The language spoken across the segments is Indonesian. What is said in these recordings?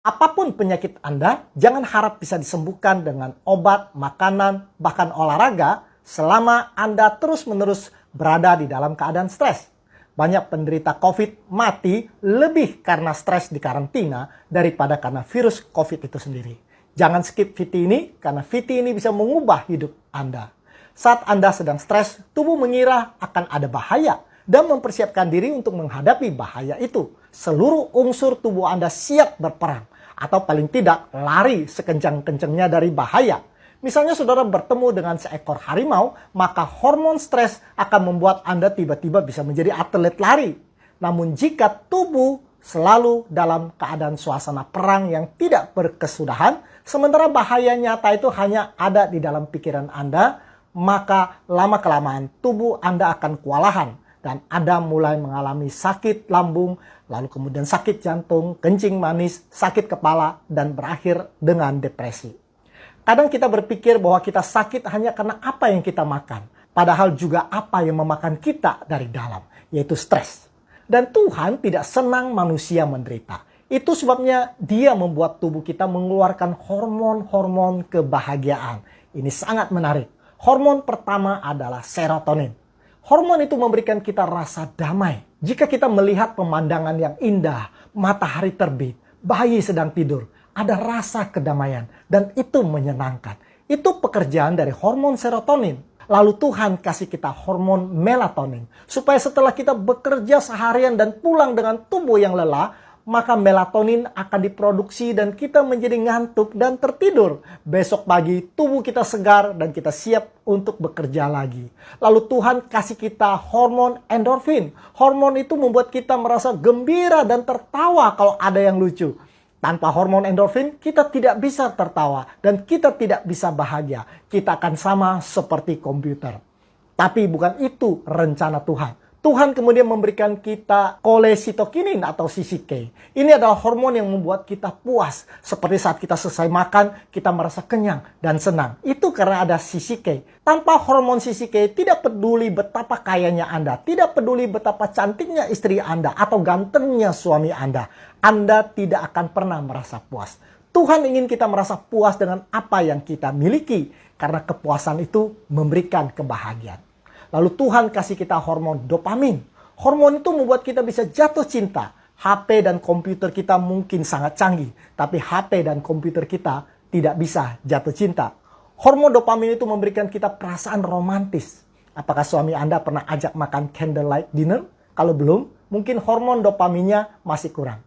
Apapun penyakit Anda, jangan harap bisa disembuhkan dengan obat, makanan, bahkan olahraga selama Anda terus-menerus berada di dalam keadaan stres. Banyak penderita COVID mati lebih karena stres di karantina daripada karena virus COVID itu sendiri. Jangan skip VT ini karena VT ini bisa mengubah hidup Anda. Saat Anda sedang stres, tubuh mengira akan ada bahaya dan mempersiapkan diri untuk menghadapi bahaya itu. Seluruh unsur tubuh Anda siap berperang, atau paling tidak lari sekencang-kencangnya dari bahaya. Misalnya saudara bertemu dengan seekor harimau, maka hormon stres akan membuat Anda tiba-tiba bisa menjadi atlet lari. Namun jika tubuh selalu dalam keadaan suasana perang yang tidak berkesudahan, sementara bahaya nyata itu hanya ada di dalam pikiran Anda, maka lama-kelamaan tubuh Anda akan kewalahan. Dan Anda mulai mengalami sakit lambung, lalu kemudian sakit jantung, kencing manis, sakit kepala, dan berakhir dengan depresi. Kadang kita berpikir bahwa kita sakit hanya karena apa yang kita makan. Padahal juga apa yang memakan kita dari dalam, yaitu stres. Dan Tuhan tidak senang manusia menderita. Itu sebabnya Dia membuat tubuh kita mengeluarkan hormon-hormon kebahagiaan. Ini sangat menarik. Hormon pertama adalah serotonin. Hormon itu memberikan kita rasa damai. Jika kita melihat pemandangan yang indah, matahari terbit, bayi sedang tidur, ada rasa kedamaian dan itu menyenangkan. Itu pekerjaan dari hormon serotonin. Lalu Tuhan kasih kita hormon melatonin. Supaya setelah kita bekerja seharian dan pulang dengan tubuh yang lelah, maka melatonin akan diproduksi dan kita menjadi ngantuk dan tertidur. Besok pagi tubuh kita segar dan kita siap untuk bekerja lagi. Lalu Tuhan kasih kita hormon endorfin. Hormon itu membuat kita merasa gembira dan tertawa kalau ada yang lucu. Tanpa hormon endorfin, kita tidak bisa tertawa dan kita tidak bisa bahagia. Kita akan sama seperti komputer. Tapi bukan itu rencana Tuhan. Tuhan kemudian memberikan kita kolesitokinin atau CCK. Ini adalah hormon yang membuat kita puas. Seperti saat kita selesai makan, kita merasa kenyang dan senang. Itu karena ada CCK. Tanpa hormon CCK, tidak peduli betapa kayanya Anda, tidak peduli betapa cantiknya istri Anda atau gantengnya suami Anda tidak akan pernah merasa puas. Tuhan ingin kita merasa puas dengan apa yang kita miliki, karena kepuasan itu memberikan kebahagiaan. Lalu Tuhan kasih kita hormon dopamin. Hormon itu membuat kita bisa jatuh cinta. HP dan komputer kita mungkin sangat canggih, tapi HP dan komputer kita tidak bisa jatuh cinta. Hormon dopamin itu memberikan kita perasaan romantis. Apakah suami Anda pernah ajak makan candlelight dinner? Kalau belum, mungkin hormon dopaminnya masih kurang.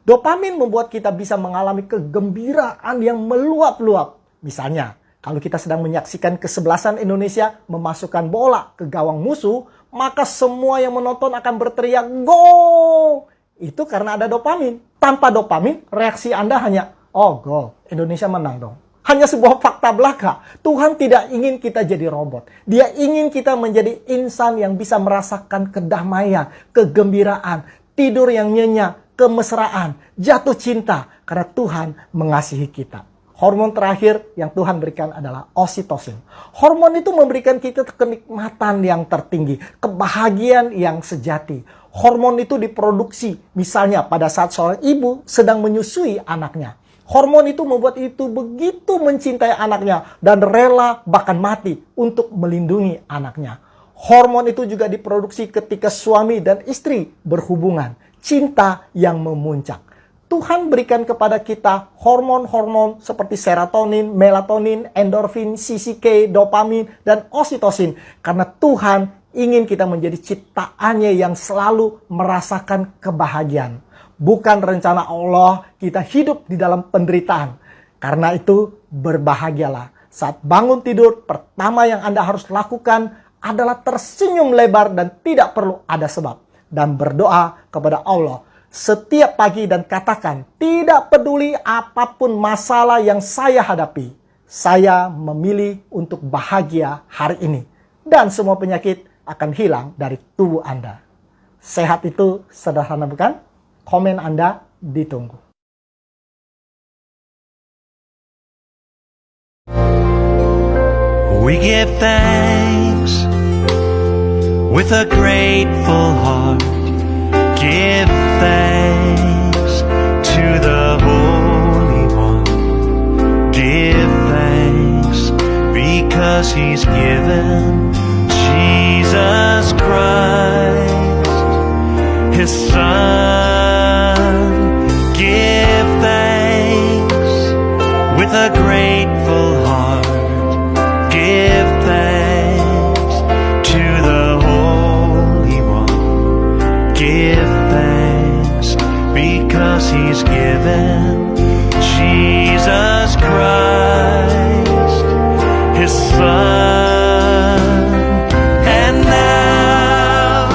Dopamin membuat kita bisa mengalami kegembiraan yang meluap-luap. Misalnya, kalau kita sedang menyaksikan kesebelasan Indonesia memasukkan bola ke gawang musuh, maka semua yang menonton akan berteriak, "Gol!" Itu karena ada dopamin. Tanpa dopamin, reaksi Anda hanya, "Oh, gol, Indonesia menang dong." Hanya sebuah fakta belaka. Tuhan tidak ingin kita jadi robot. Dia ingin kita menjadi insan yang bisa merasakan kedamaian, kegembiraan, tidur yang nyenyak, kemesraan, jatuh cinta, karena Tuhan mengasihi kita. Hormon terakhir yang Tuhan berikan adalah oksitosin. Hormon itu memberikan kita kenikmatan yang tertinggi, kebahagiaan yang sejati. Hormon itu diproduksi misalnya pada saat seorang ibu sedang menyusui anaknya. Hormon itu membuat itu begitu mencintai anaknya dan rela bahkan mati untuk melindungi anaknya. Hormon itu juga diproduksi ketika suami dan istri berhubungan. Cinta yang memuncak. Tuhan berikan kepada kita hormon-hormon seperti serotonin, melatonin, endorfin, CCK, dopamin, dan oksitosin. Karena Tuhan ingin kita menjadi ciptaannya yang selalu merasakan kebahagiaan. Bukan rencana Allah kita hidup di dalam penderitaan. Karena itu berbahagialah. Saat bangun tidur, pertama yang Anda harus lakukan adalah tersenyum lebar dan tidak perlu ada sebab. Dan berdoa kepada Allah setiap pagi dan katakan, tidak peduli apapun masalah yang saya hadapi, saya memilih untuk bahagia hari ini. Dan semua penyakit akan hilang dari tubuh Anda. Sehat itu sederhana bukan? Komen Anda ditunggu. We give thanks with a grateful heart. Give thanks to the Holy because He's given Jesus Christ, His Son. Give thanks with a grateful heart. Give thanks to the Holy One. Give thanks because He's given Jesus Christ, His Son. And now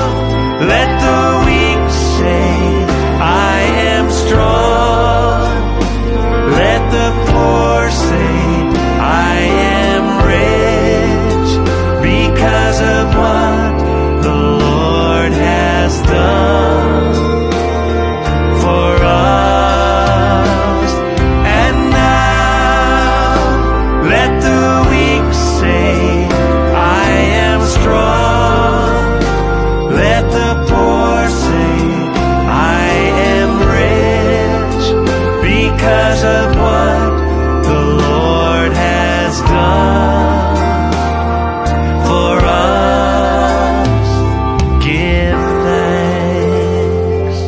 let the weak say, I am strong. Let the poor say, I am rich because of what the Lord has done for us. And now let the weak say, I am strong. Let the poor say, I am rich because of what the Lord has done for us. Give thanks.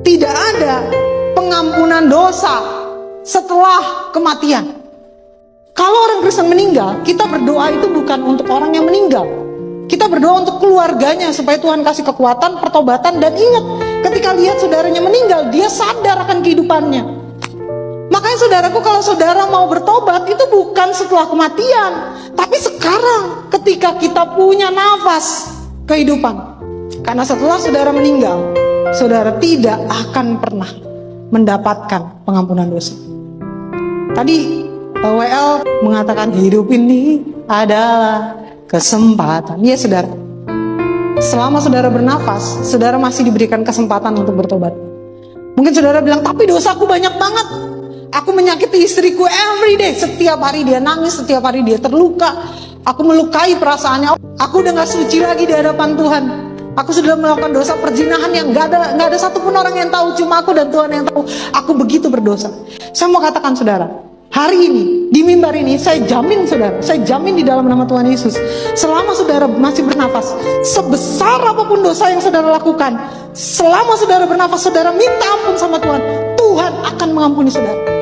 tidak ada pengampunan dosa setelah kematian. Kalau orang Kristen meninggal, kita berdoa itu bukan untuk orang yang meninggal. Kita berdoa untuk keluarganya supaya Tuhan kasih kekuatan, pertobatan, dan ingat, ketika lihat saudaranya meninggal, dia sadar akan kehidupannya. Makanya saudaraku, kalau saudara mau bertobat itu bukan setelah kematian, tapi sekarang ketika kita punya nafas kehidupan. Karena setelah saudara meninggal, saudara tidak akan pernah mendapatkan pengampunan dosa. Tadi WL mengatakan hidup ini adalah kesempatan. Ya saudara, selama saudara bernafas, saudara masih diberikan kesempatan untuk bertobat. Mungkin saudara bilang, tapi dosaku banyak banget. Aku menyakiti istriku everyday. Setiap hari dia nangis, setiap hari dia terluka. Aku melukai perasaannya. Aku udah gak suci lagi di hadapan Tuhan. Aku sudah melakukan dosa perzinahan yang gak ada satupun orang yang tahu. Cuma aku dan Tuhan yang tahu. Aku begitu berdosa. Saya mau katakan saudara, hari ini, di mimbar ini, saya jamin saudara, saya jamin di dalam nama Tuhan Yesus, selama saudara masih bernafas, sebesar apapun dosa yang saudara lakukan, selama saudara bernafas, saudara minta ampun sama Tuhan, Tuhan akan mengampuni saudara.